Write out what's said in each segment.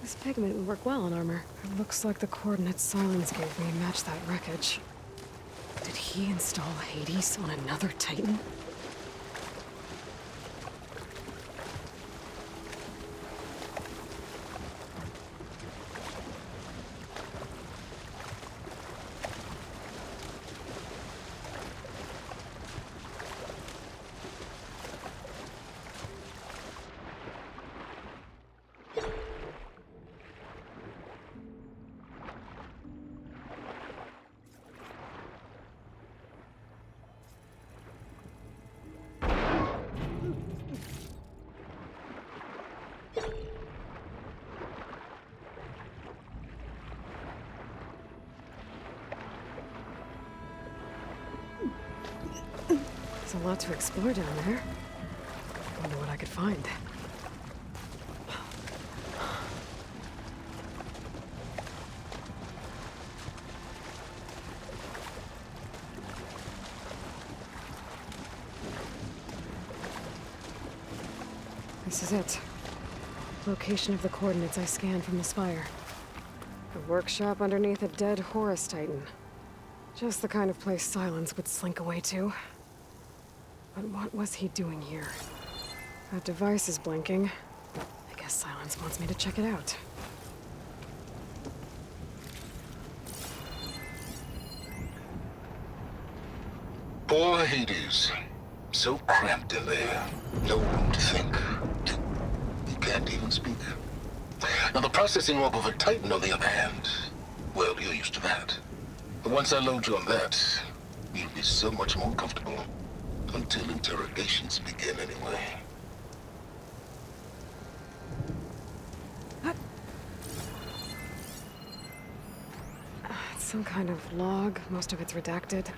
This pigment would work well on armor. It looks like the coordinates Silence gave me match that wreckage. Did he install Hades on another Titan? There's a lot to explore down there. Wonder what I could find. This is it. Location of the coordinates I scanned from the spire. A workshop underneath a dead Horus Titan. Just the kind of place Silence would slink away to. But what was he doing here? That device is blinking. I guess Silence wants me to check it out. Poor Hades. So cramped in there. No room to think. He can't even speak. Now the processing orb of a Titan, on the other hand, well, you're used to that. But once I load you on that, you'll be so much more comfortable. Until interrogations begin, anyway. It's some kind of log. Most of it's redacted. It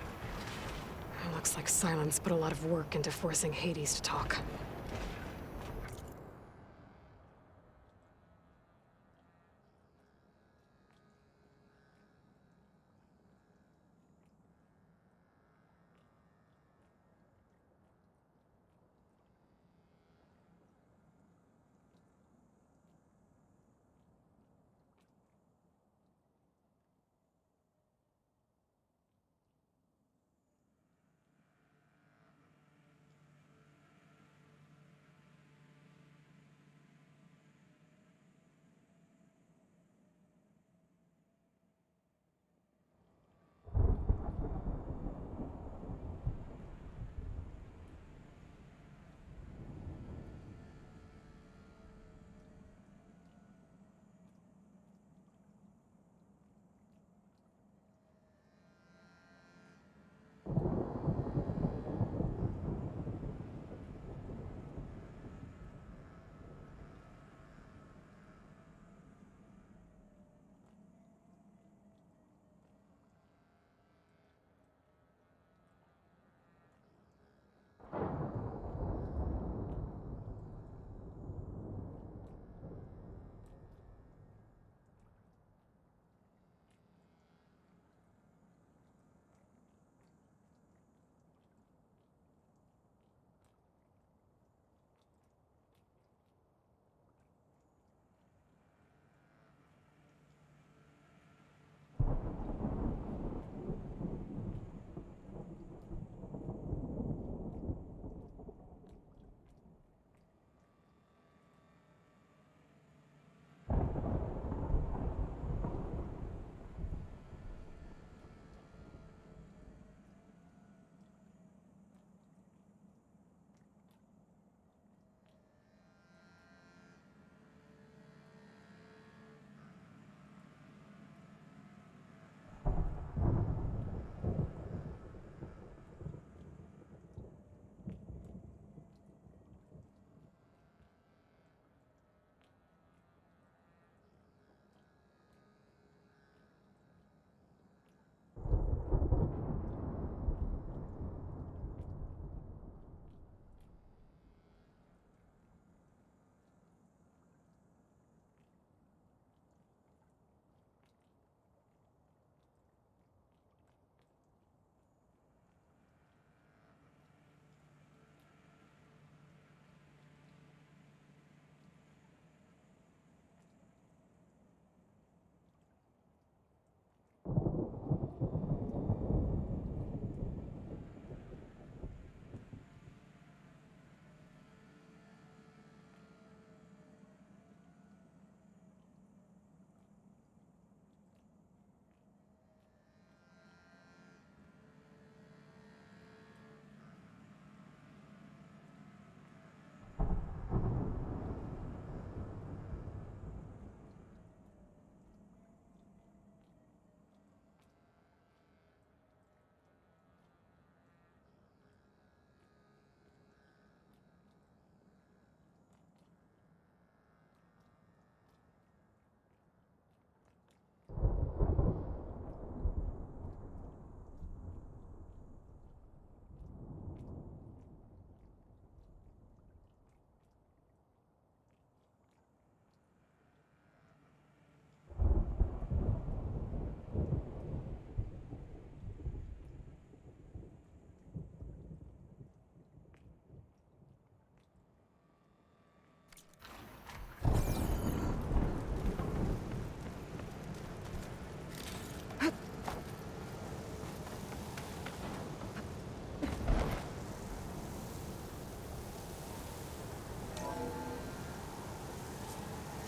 looks like Silence put a lot of work into forcing Hades to talk.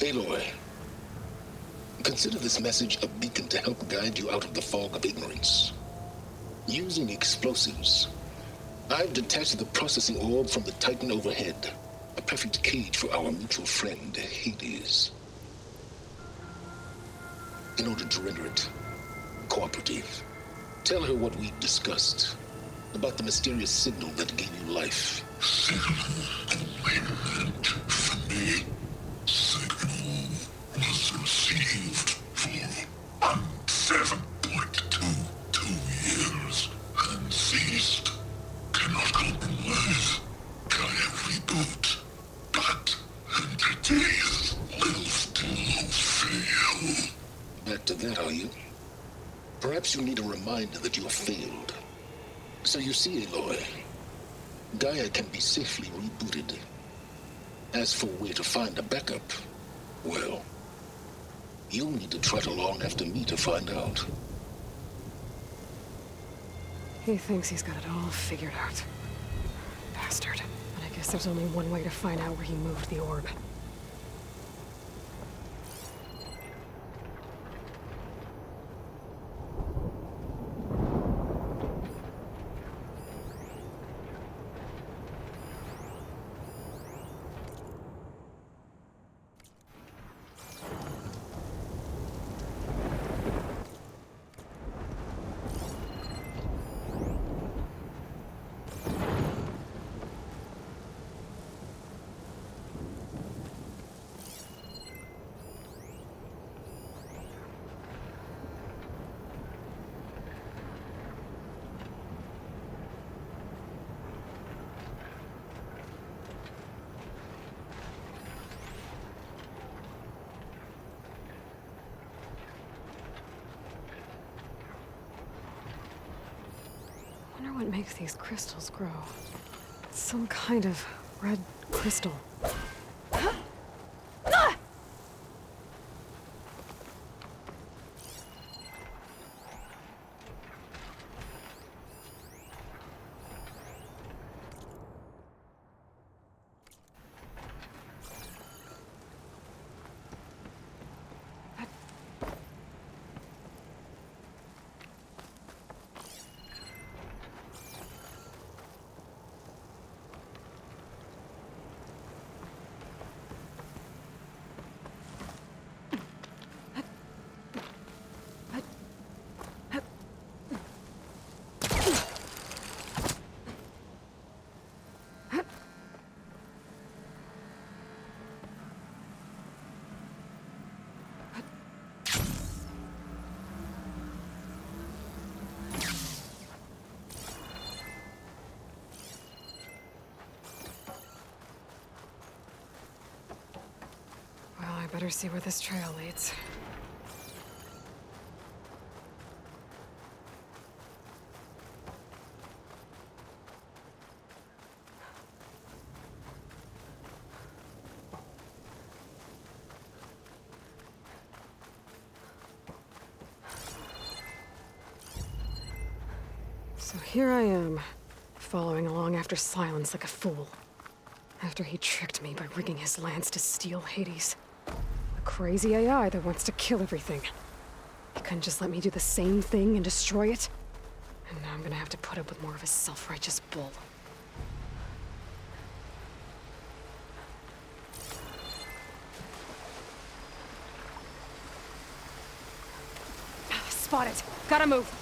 Aloy, consider this message a beacon to help guide you out of the fog of ignorance. Using explosives, I've detached the processing orb from the Titan overhead. A perfect cage for our mutual friend, Hades. In order to render it cooperative, tell her what we've discussed about the mysterious signal that gave you life. Signal commandment for me. Signal was received for 7.22 years and ceased. Cannot compromise. Gaia reboot. But entities will still fail. Back to that, are you? Perhaps you need a reminder that you have failed. So you see, Aloy, Gaia can be safely rebooted. As for where to find a backup, well, you'll need to trot along after me to find out. He thinks he's got it all figured out. Bastard. But I guess there's only one way to find out where he moved the orb. I wonder what makes these crystals grow. It's some kind of red crystal. Better see where this trail leads. So here I am, following along after Silence like a fool. After he tricked me by rigging his lance to steal Hades. Crazy AI that wants to kill everything. He couldn't just let me do the same thing and destroy it? And now I'm gonna have to put up with more of his self-righteous bull. Spot it! Gotta move!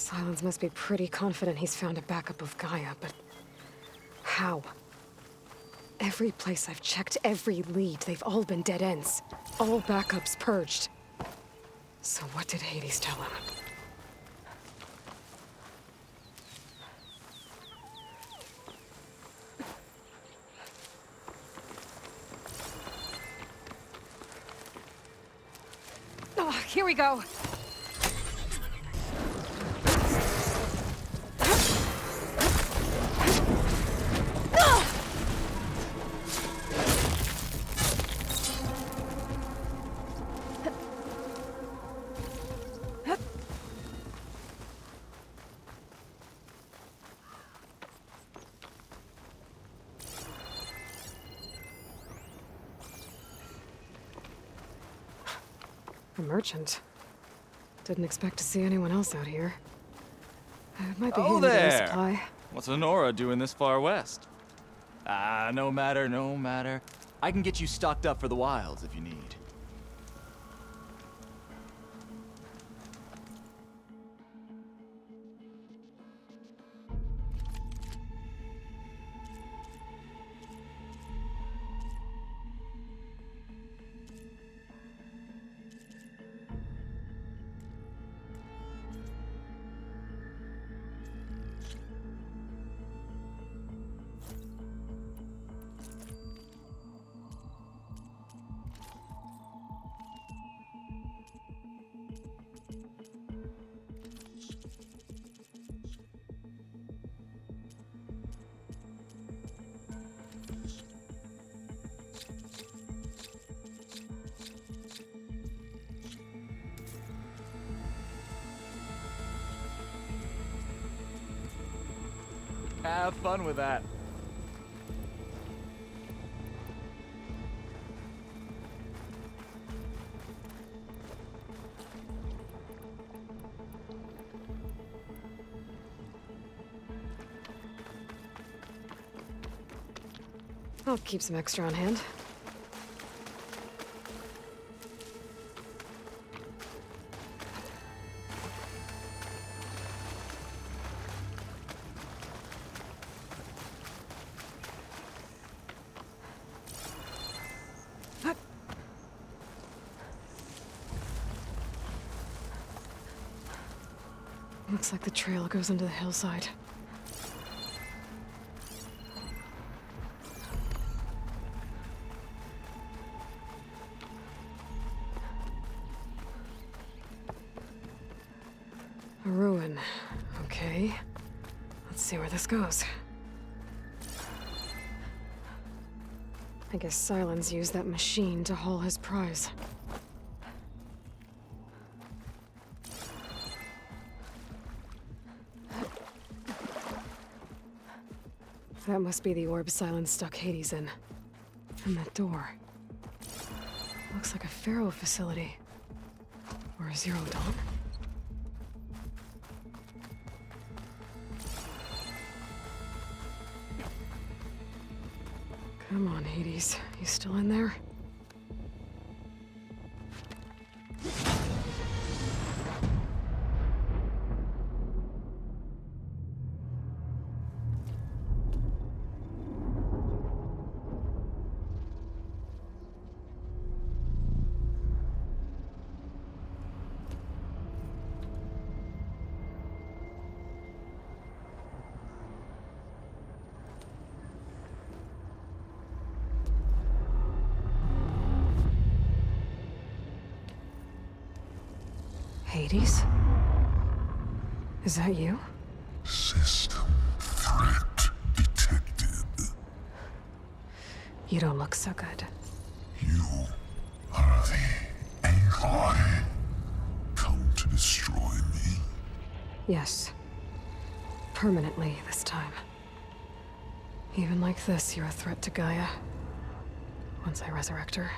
Silence must be pretty confident he's found a backup of Gaia, but how? Every place I've checked, every lead, they've all been dead ends. All backups purged. So what did Hades tell him? Oh, here we go. A merchant. Didn't expect to see anyone else out here. It might be handy to get a supply. What's Honora doing this far west? No matter, no matter. I can get you stocked up for the wilds if you need. Have fun with that. I'll keep some extra on hand. Looks like the trail goes into the hillside. A ruin. Okay. Let's see where this goes. I guess Silence used that machine to haul his prize. That must be the orb Silence stuck Hades in. And that door. Looks like a Pharaoh facility. Or a Zero Dawn. Come on, Hades. You still in there? Hades? Is that you? System threat detected. You don't look so good. You are the Aloy. Come to destroy me. Yes. Permanently this time. Even like this, you're a threat to Gaia. Once I resurrect her.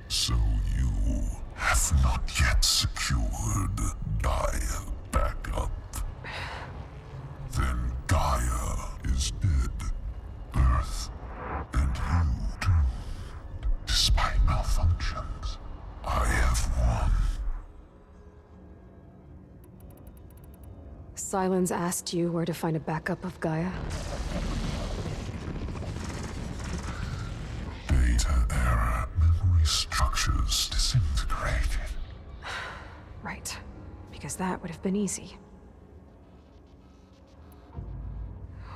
So you have not yet secured Gaia back up. Then Gaia is dead. Earth and you doomed. Despite malfunctions, I have won. Silence asked you where to find a backup of Gaia? Data era memory structures disintegrated. Right. Because that would have been easy.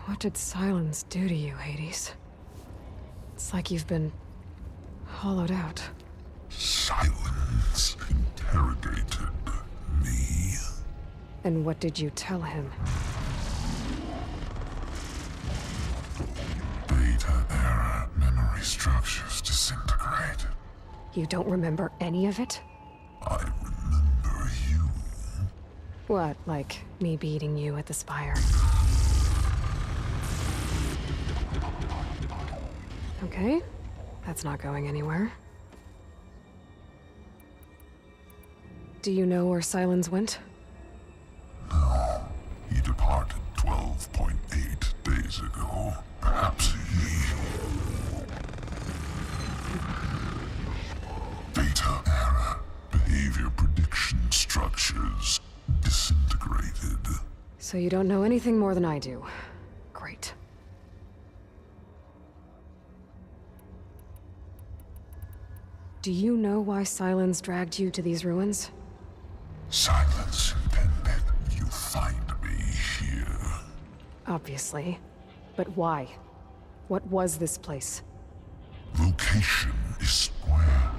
What did Silence do to you, Hades? It's like you've been hollowed out. Silence interrogated me. And what did you tell him? Data era memory structures disintegrated. You don't remember any of it? I remember you. What, like me beating you at the spire? Okay, that's not going anywhere. Do you know where Silence went? No, he departed 12.8 days ago. Perhaps he... Data era behavior prediction structures disintegrated. So you don't know anything more than I do. Great. Do you know why Silence dragged you to these ruins? Silence intended you find me here. Obviously. But why? What was this place? Location is square.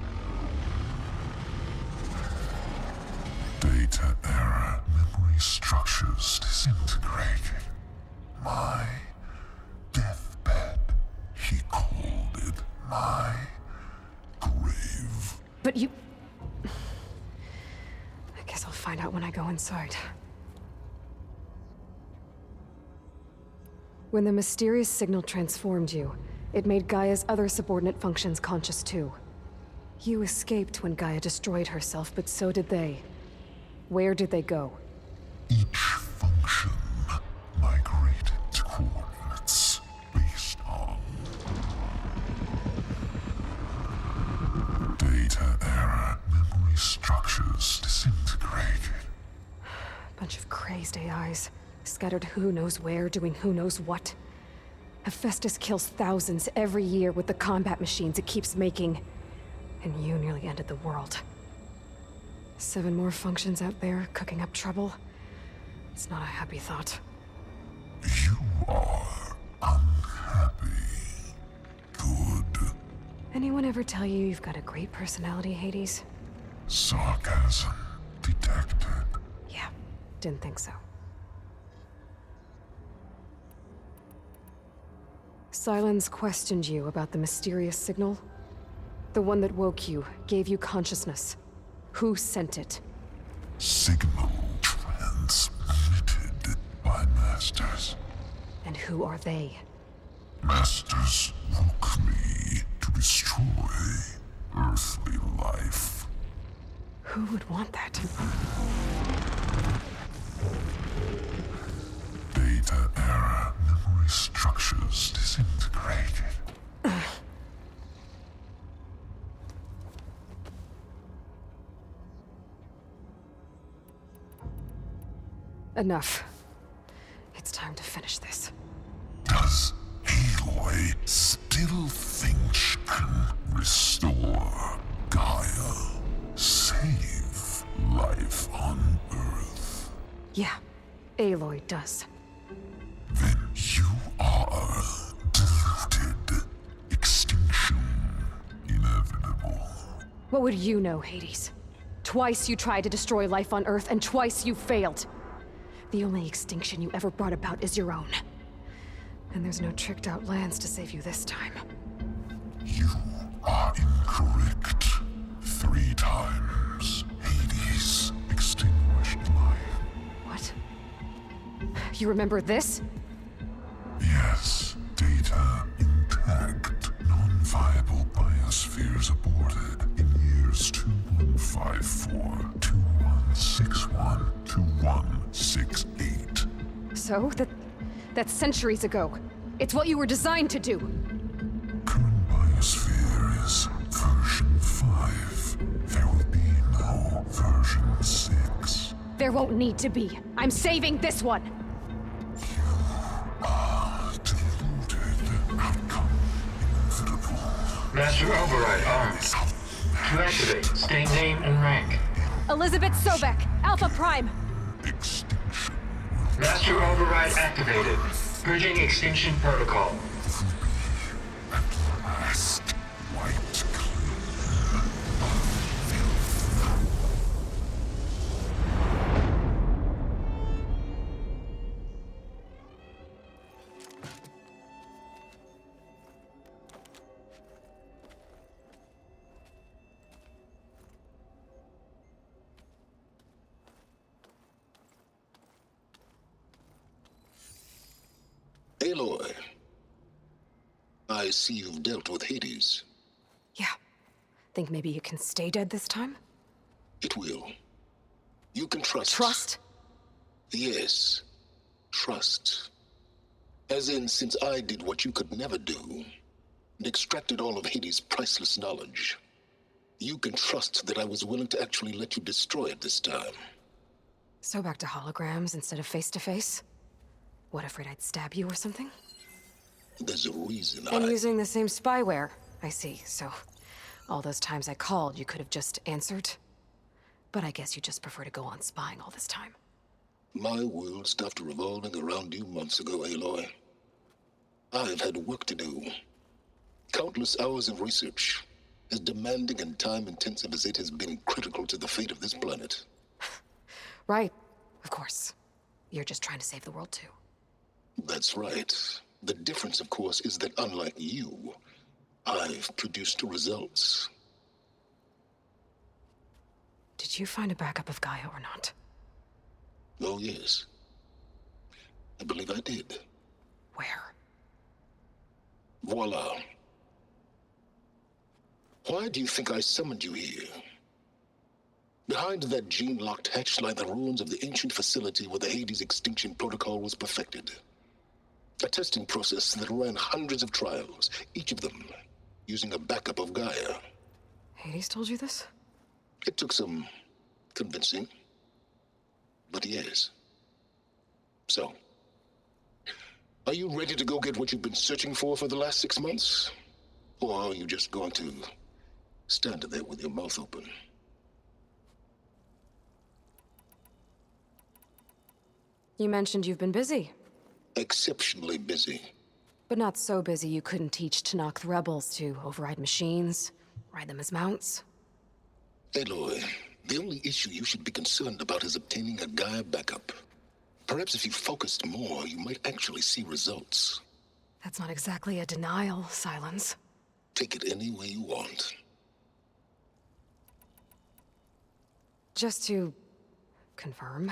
Data era memory structures disintegrated. My deathbed, he called it. My grave. But you... I guess I'll find out when I go inside. When the mysterious signal transformed you, it made Gaia's other subordinate functions conscious too. You escaped when Gaia destroyed herself, but so did they. Where did they go? Each function migrated to coordinates based on data era memory structures disintegrated. Bunch of crazed AIs, scattered who knows where, doing who knows what. Hephaestus kills thousands every year with the combat machines it keeps making. And you nearly ended the world. 7 more functions out there, cooking up trouble. It's not a happy thought. You are unhappy. Good. Anyone ever tell you you've got a great personality, Hades? Sarcasm detected. Yeah, didn't think so. Silence questioned you about the mysterious signal? The one that woke you, gave you consciousness. Who sent it? Signal transmitted by masters. And who are they? Masters woke me to destroy earthly life. Who would want that? Data era memory structures disintegrated. Enough. It's time to finish this. Does Aloy still think she can restore Gaia? Save life on Earth? Yeah, Aloy does. Then you are deluded. Extinction inevitable. What would you know, Hades? Twice you tried to destroy life on Earth, and twice you failed. The only extinction you ever brought about is your own. And there's no tricked-out lands to save you this time. You are incorrect. 3 times Hades extinguished life. What? You remember this? Yes, data intact. Non-viable biospheres aborted in years 2154, 2161, 2168. So? That's centuries ago. It's what you were designed to do. Current biosphere is version 5. There will be no version 6. There won't need to be. I'm saving this one! Deluded. Outcome inevitable. Master Override armed. To activate, state name and rank. Elizabeth Sobek, Alpha Prime! Extinction Master Override activated. Purging extinction protocol. at last wiped clean. Aloy, I see you've dealt with Hades. Yeah. Think maybe you can stay dead this time? It will. You can trust. Trust? Yes. Trust. As in, since I did what you could never do, and extracted all of Hades' priceless knowledge, you can trust that I was willing to actually let you destroy it this time. So back to holograms instead of face-to-face? What, afraid I'd stab you or something? There's a reason And using the same spyware. I see, so... all those times I called, you could have just answered? But I guess you just prefer to go on spying all this time. My world stopped revolving around you months ago, Aloy. I've had work to do. Countless hours of research, as demanding and time-intensive as it has been critical to the fate of this planet. Right, of course. You're just trying to save the world too. That's right. The difference, of course, is that unlike you, I've produced results. Did you find a backup of Gaia or not? Oh, yes. I believe I did. Where? Voila. Why do you think I summoned you here? Behind that gene-locked hatch lie the ruins of the ancient facility where the Hades extinction protocol was perfected. A testing process that ran hundreds of trials, each of them using a backup of Gaia. Hades told you this? It took some convincing, but yes. So, are you ready to go get what you've been searching for the last 6 months? Or are you just going to stand there with your mouth open? You mentioned you've been busy. Exceptionally busy. But not so busy you couldn't teach Tanakh the rebels to override machines, ride them as mounts. Aloy, the only issue you should be concerned about is obtaining a Gaia backup. Perhaps if you focused more, you might actually see results. That's not exactly a denial, Silence. Take it any way you want. Just to confirm,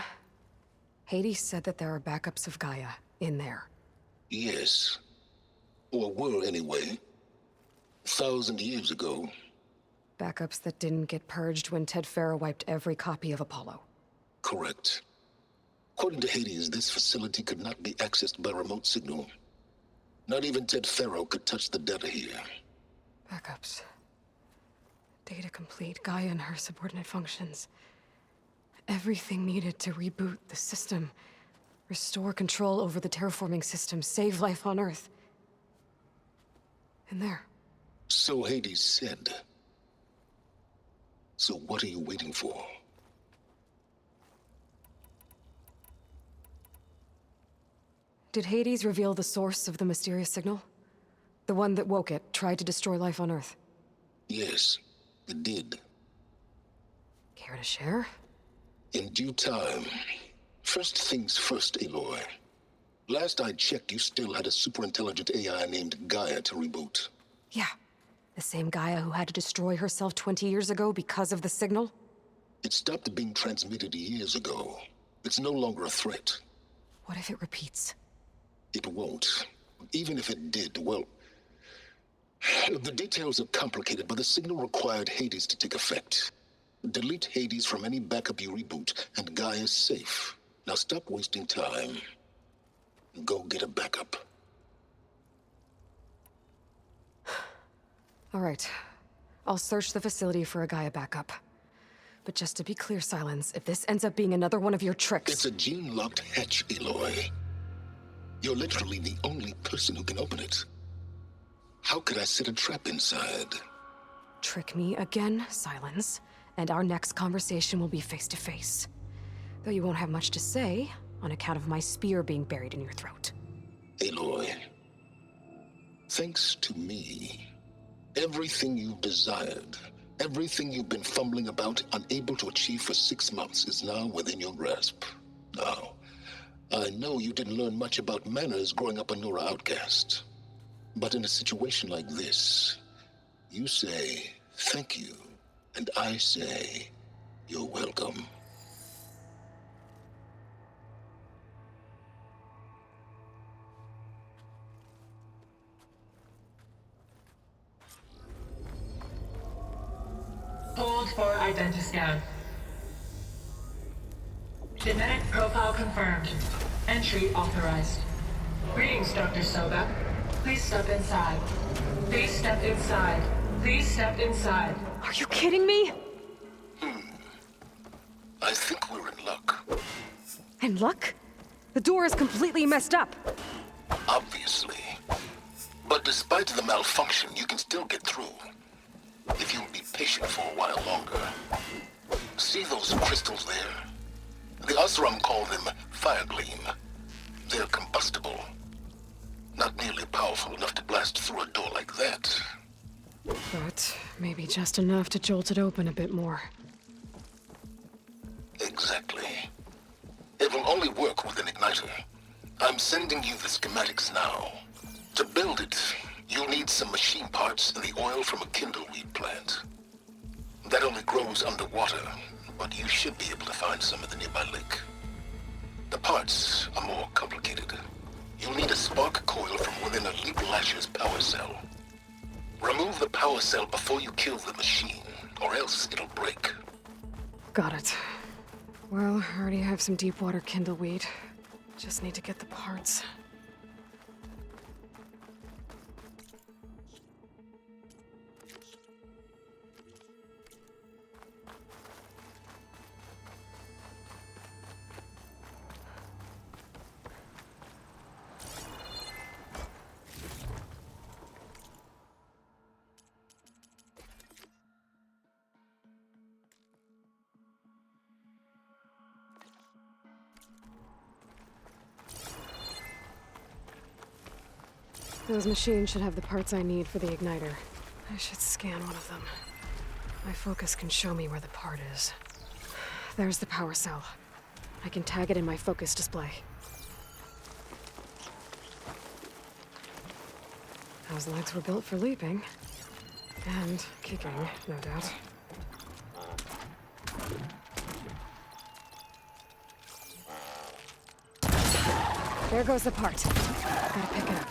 Hades said that there are backups of Gaia in there. Yes. Or were anyway. 1,000 years ago. Backups that didn't get purged when Ted Farrow wiped every copy of Apollo. Correct. According to Hades, this facility could not be accessed by remote signal. Not even Ted Farrow could touch the data here. Backups. Data complete, Gaia and her subordinate functions. Everything needed to reboot the system. Restore control over the terraforming system, save life on Earth. In there. So Hades said. So what are you waiting for? Did Hades reveal the source of the mysterious signal? The one that woke it, tried to destroy life on Earth? Yes, it did. Care to share? In due time. First things first, Aloy. Last I checked, you still had a superintelligent AI named Gaia to reboot. Yeah. The same Gaia who had to destroy herself 20 years ago because of the signal? It stopped being transmitted years ago. It's no longer a threat. What if it repeats? It won't. Even if it did, well... The details are complicated, but the signal required Hades to take effect. Delete Hades from any backup you reboot, and Gaia's safe. Now stop wasting time. Go get a backup. All right. I'll search the facility for a Gaia backup. But just to be clear, Silence, if this ends up being another one of your tricks... It's a gene-locked hatch, Aloy. You're literally the only person who can open it. How could I set a trap inside? Trick me again, Silence, and our next conversation will be face-to-face. Though you won't have much to say, on account of my spear being buried in your throat. Aloy, thanks to me, everything you've desired, everything you've been fumbling about, unable to achieve for 6 months, is now within your grasp. Now, I know you didn't learn much about manners growing up a Nora outcast. But in a situation like this, you say, thank you, and I say, you're welcome. Hold for identiscan. Genetic profile confirmed. Entry authorized. Greetings, Dr. Soba. Please step inside. Please step inside. Please step inside. Are you kidding me? I think we're in luck. And luck? The door is completely messed up. Obviously. But despite the malfunction, you can still get through. If you'll be patient for a while longer. See those crystals there? The Osram call them Firegleam. They're combustible. Not nearly powerful enough to blast through a door like that. But maybe just enough to jolt it open a bit more. Exactly. It will only work with an igniter. I'm sending you the schematics now. To build it, you'll need some machine parts and the oil from a kindleweed plant. That only grows underwater, but you should be able to find some in the nearby lake. The parts are more complicated. You'll need a spark coil from within a Leap Lasher's power cell. Remove the power cell before you kill the machine, or else it'll break. Got it. Well, I already have some deep water kindleweed. Just need to get the parts. Those machines should have the parts I need for the igniter. I should scan one of them. My focus can show me where the part is. There's the power cell. I can tag it in my focus display. Those legs were built for leaping. And kicking, no doubt. There goes the part. Gotta pick it up.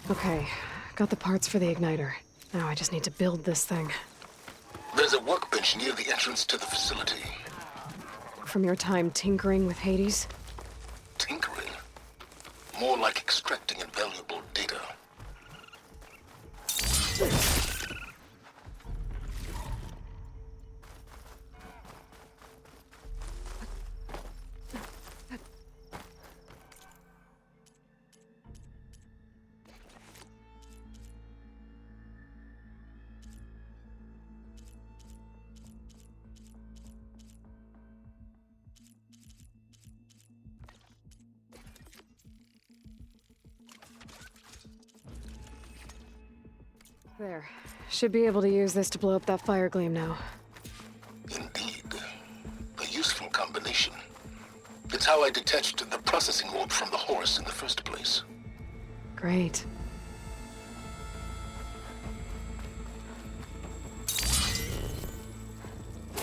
Okay, got the parts for the igniter. Now I just need to build this thing. There's a workbench near the entrance to the facility. From your time tinkering with Hades? Tinkering? More like extracting invaluable data. There. Should be able to use this to blow up that fire gleam now. Indeed. A useful combination. It's how I detached the processing orb from the horse in the first place. Great.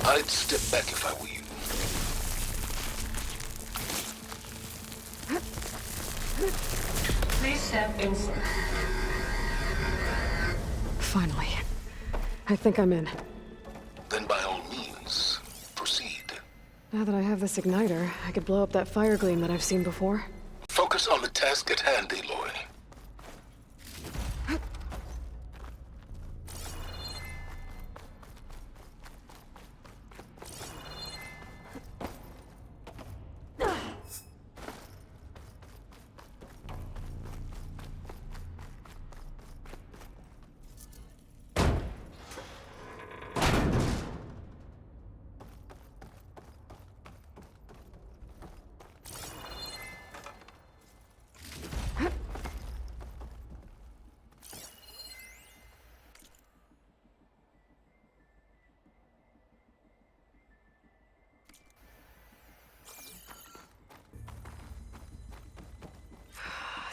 I'd step back if I were you. Please step inside. Finally. I think I'm in. Then by all means, proceed. Now that I have this igniter, I could blow up that fire gleam that I've seen before. Focus on the task at hand, Aloy.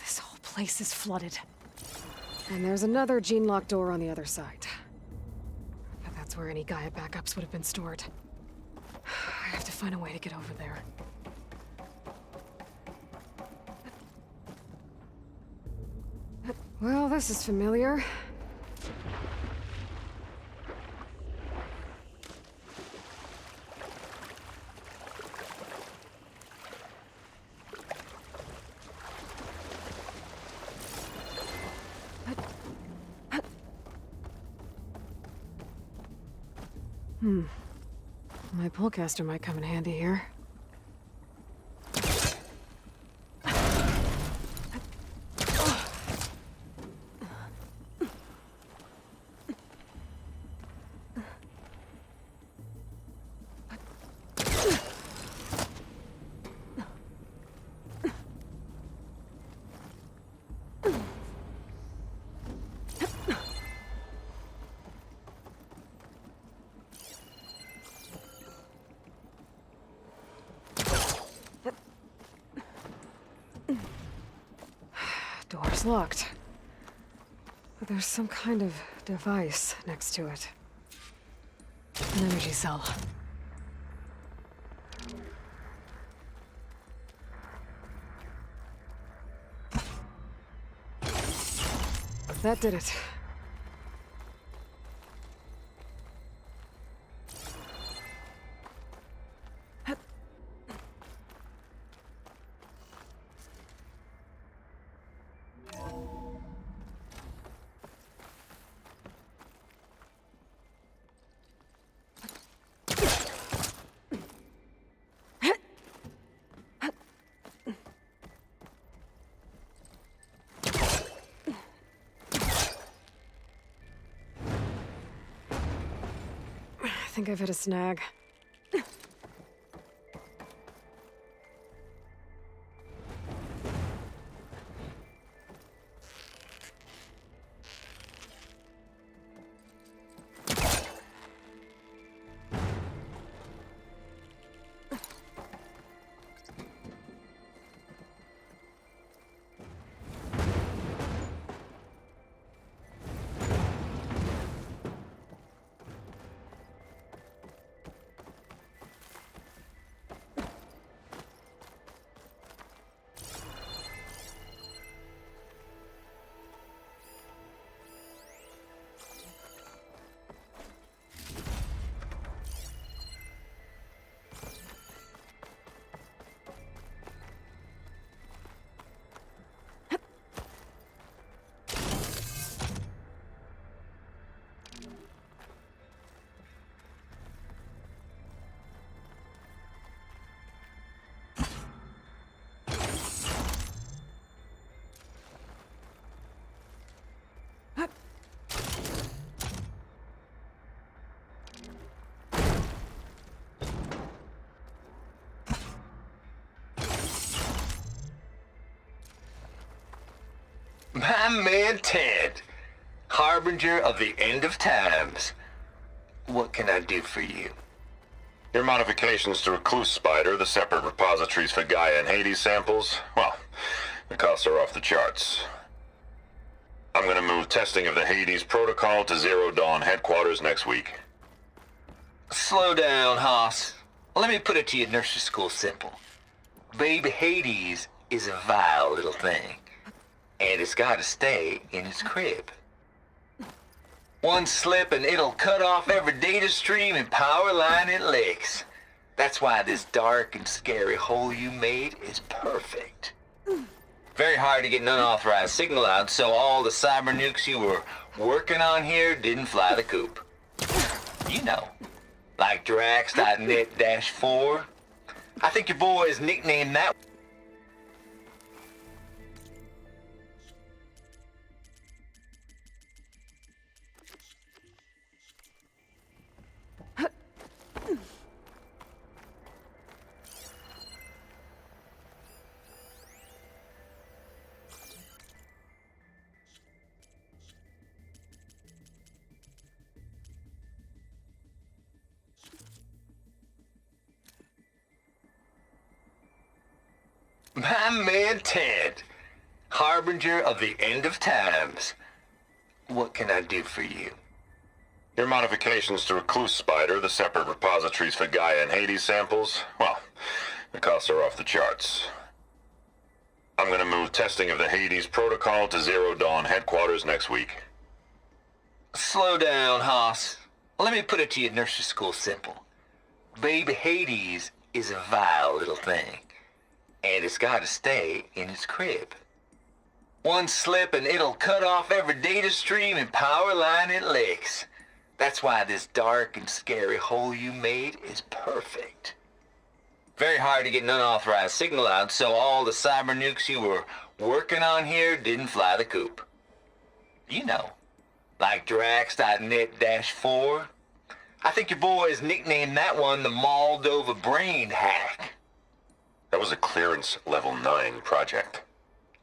This whole place is flooded. And there's another gene-lock door on the other side. But that's where any Gaia backups would have been stored. I have to find a way to get over there. Well, this is familiar. My pullcaster might come in handy here. Door's locked. But there's some kind of device next to it. An energy cell. That did it. I think I've hit a snag. My man Ted. harbinger of the end of times. What can I do for you? Your modifications to Recluse Spider, the separate repositories for Gaia and Hades samples, well, the costs are off the charts. I'm gonna move testing of the Hades protocol to Zero Dawn headquarters next week. Slow down, Hoss. Let me put it to you nursery school simple. Baby Hades is a vile little thing, and it's gotta stay in its crib. One slip and it'll cut off every data stream and power line it licks. That's why this dark and scary hole you made is perfect. Very hard to get an unauthorized signal out, so all the cyber nukes you were working on here didn't fly the coop. You know, like Drax.net-4. I think your boys nicknamed that. My man Ted, harbinger of the end of times. What can I do for you? Your modifications to Recluse Spider, the separate repositories for Gaia and Hades samples, well, the costs are off the charts. I'm gonna move testing of the Hades protocol to Zero Dawn headquarters next week. Slow down, Hoss. Let me put it to you nursery school simple. Baby Hades is a vile little thing, and it's gotta stay in its crib. One slip and it'll cut off every data stream and power line it licks. That's why this dark and scary hole you made is perfect. Very hard to get an unauthorized signal out, so all the cyber nukes you were working on here didn't fly the coop. You know, like Drax.net-4. I think your boys nicknamed that one the Moldova Brain Hack. That was a clearance level 9 project.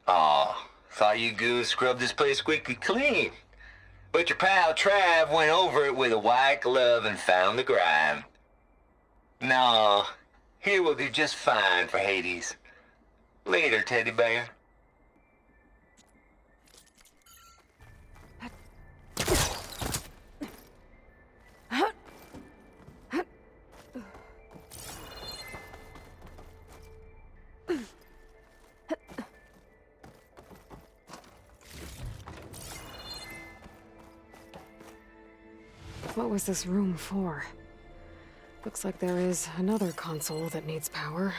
Aw, thought you goons scrubbed this place squeaky clean. But your pal Trav went over it with a white glove and found the grime. No, here will do just fine for Hades. Later, teddy bear. What was this room for? Looks like there is another console that needs power.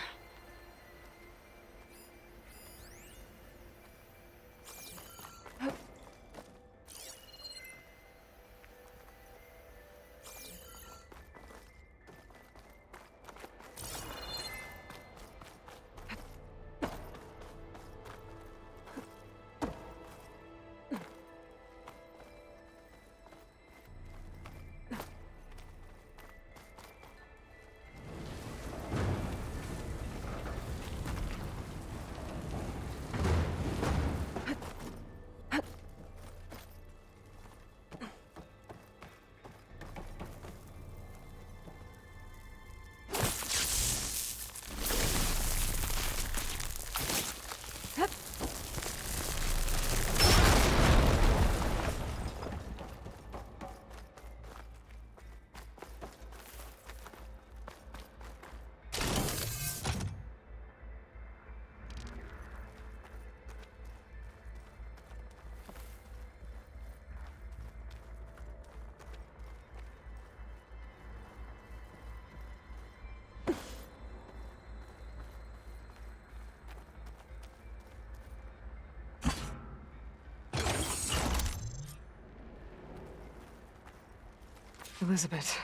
Elizabeth.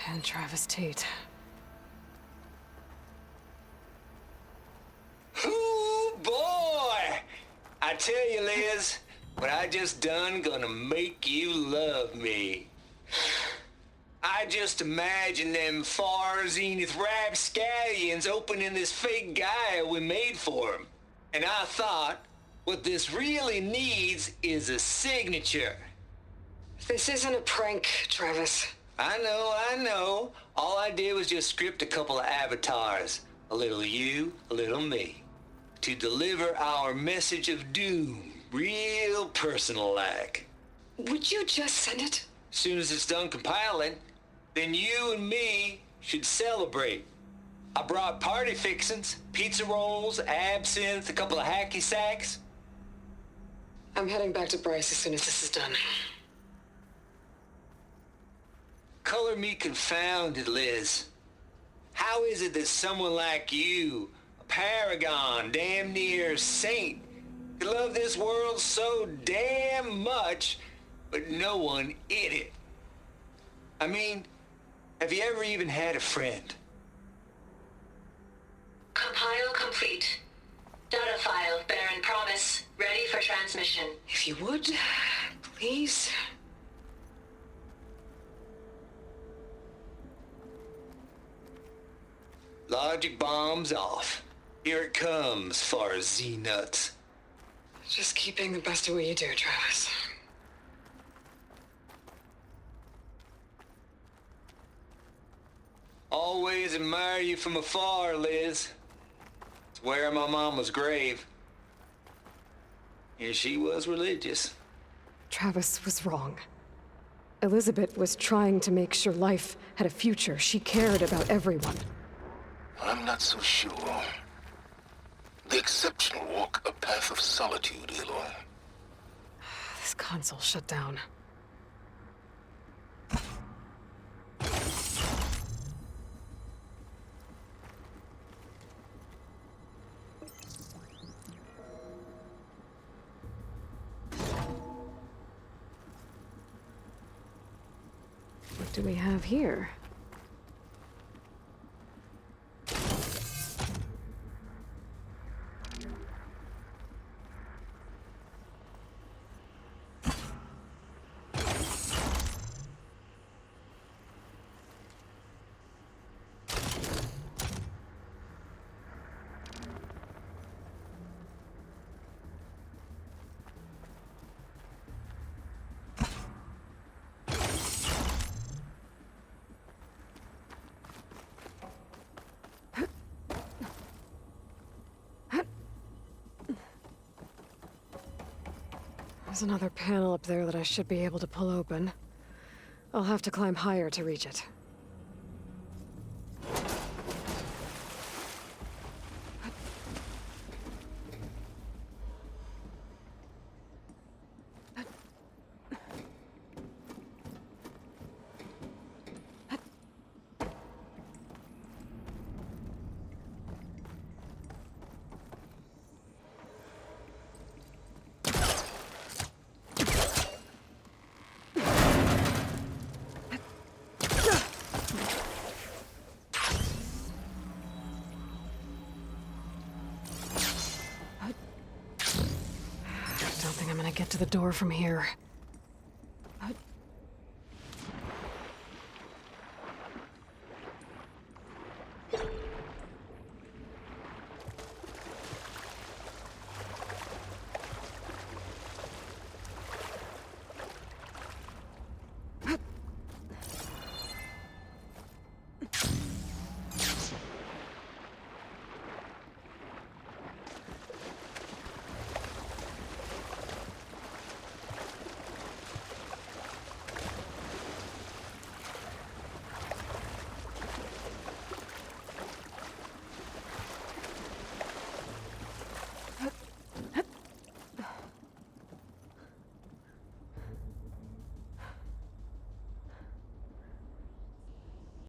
And Travis Tate. Ooh, boy! I tell you, Liz, what I just done gonna make you love me. I just imagine them far zenith rapscallions opening this fake Gaia we made for 'em. And I thought, What this really needs is a signature. This isn't a prank, Travis. I know. All I did was just script a couple of avatars. A little you, a little me. To deliver our message of doom, real personal-like. Would you just send it? Soon as it's done compiling, then you and me should celebrate. I brought party fixins, pizza rolls, absinthe, a couple of hacky sacks. I'm heading back to Bryce as soon as this is done. Color me confounded, Liz. How is it that someone like you, a paragon, damn near saint, could love this world so damn much, but no one in it? I mean, have you ever even had a friend? Compile complete. Data file, Baron Promise, ready for transmission. If you would, please. Logic bombs off. Here it comes, far as Z-nuts. Just keep being the best at what you do, Travis. Always admire you from afar, Liz. It's where my mama's grave. And she was religious. Travis was wrong. Elizabeth was trying to make sure life had a future. She cared about everyone. I'm not so sure. The exceptional walk a path of solitude, Aloy. This console shut down. What do we have here? There's another panel up there that I should be able to pull open. I'll have to climb higher to reach it. Don't think I'm gonna get to the door from here.